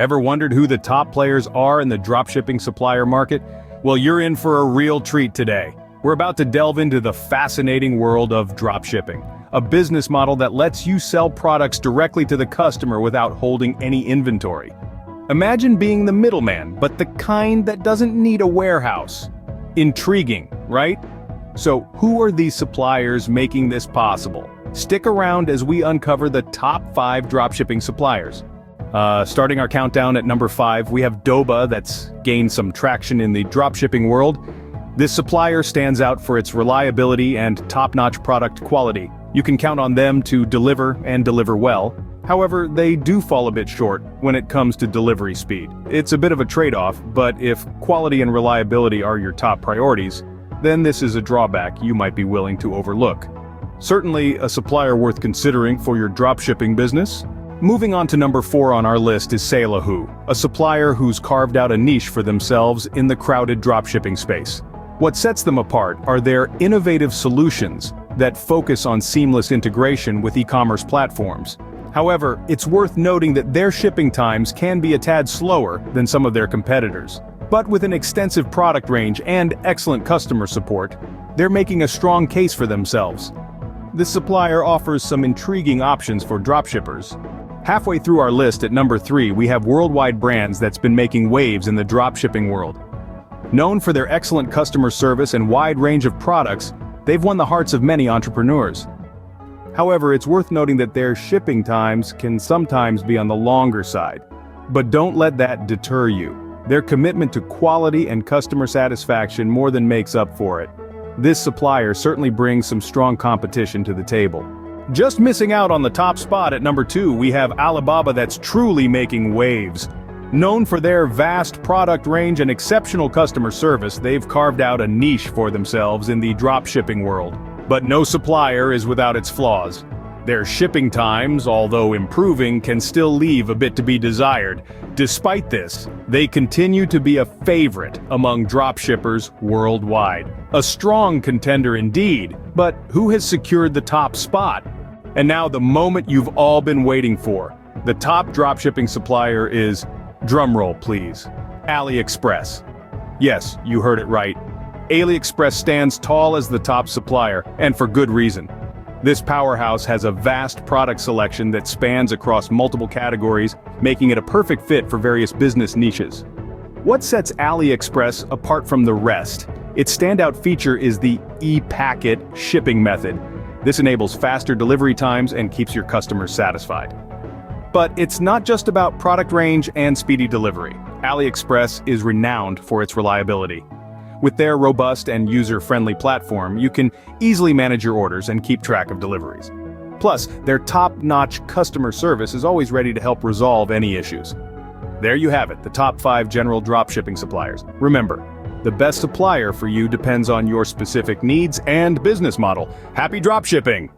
Ever wondered who the top players are in the dropshipping supplier market? Well, you're in for a real treat today. We're about to delve into the fascinating world of dropshipping, a business model that lets you sell products directly to the customer without holding any inventory. Imagine being the middleman, but the kind that doesn't need a warehouse. Intriguing, right? So, who are these suppliers making this possible? Stick around as we uncover the top 5 dropshipping suppliers. Starting our countdown at number 5, we have Doba, that's gained some traction in the dropshipping world. This supplier stands out for its reliability and top-notch product quality. You can count on them to deliver and deliver well. However, they do fall a bit short when it comes to delivery speed. It's a bit of a trade-off, but if quality and reliability are your top priorities, then this is a drawback you might be willing to overlook. Certainly a supplier worth considering for your dropshipping business. Moving on to number 4 on our list is SALA, a supplier who's carved out a niche for themselves in the crowded dropshipping space. What sets them apart are their innovative solutions that focus on seamless integration with e-commerce platforms. However, it's worth noting that their shipping times can be a tad slower than some of their competitors. But with an extensive product range and excellent customer support, they're making a strong case for themselves. This supplier offers some intriguing options for dropshippers. Halfway through our list at number 3, we have Worldwide Brands that's been making waves in the dropshipping world. Known for their excellent customer service and wide range of products, they've won the hearts of many entrepreneurs. However, it's worth noting that their shipping times can sometimes be on the longer side. But don't let that deter you. Their commitment to quality and customer satisfaction more than makes up for it. This supplier certainly brings some strong competition to the table. Just missing out on the top spot at number 2, we have Alibaba that's truly making waves. Known for their vast product range and exceptional customer service, they've carved out a niche for themselves in the dropshipping world. But no supplier is without its flaws. Their shipping times, although improving, can still leave a bit to be desired. Despite this, they continue to be a favorite among dropshippers worldwide. A strong contender indeed, but who has secured the top spot? And now the moment you've all been waiting for. The top dropshipping supplier is, drumroll please, AliExpress. Yes, you heard it right. AliExpress stands tall as the top supplier, and for good reason. This powerhouse has a vast product selection that spans across multiple categories, making it a perfect fit for various business niches. What sets AliExpress apart from the rest? Its standout feature is the e-packet shipping method. This enables faster delivery times and keeps your customers satisfied. But it's not just about product range and speedy delivery. AliExpress is renowned for its reliability. With their robust and user-friendly platform, you can easily manage your orders and keep track of deliveries. Plus, their top-notch customer service is always ready to help resolve any issues. There you have it, the top 5 general dropshipping suppliers. Remember, the best supplier for you depends on your specific needs and business model. Happy dropshipping!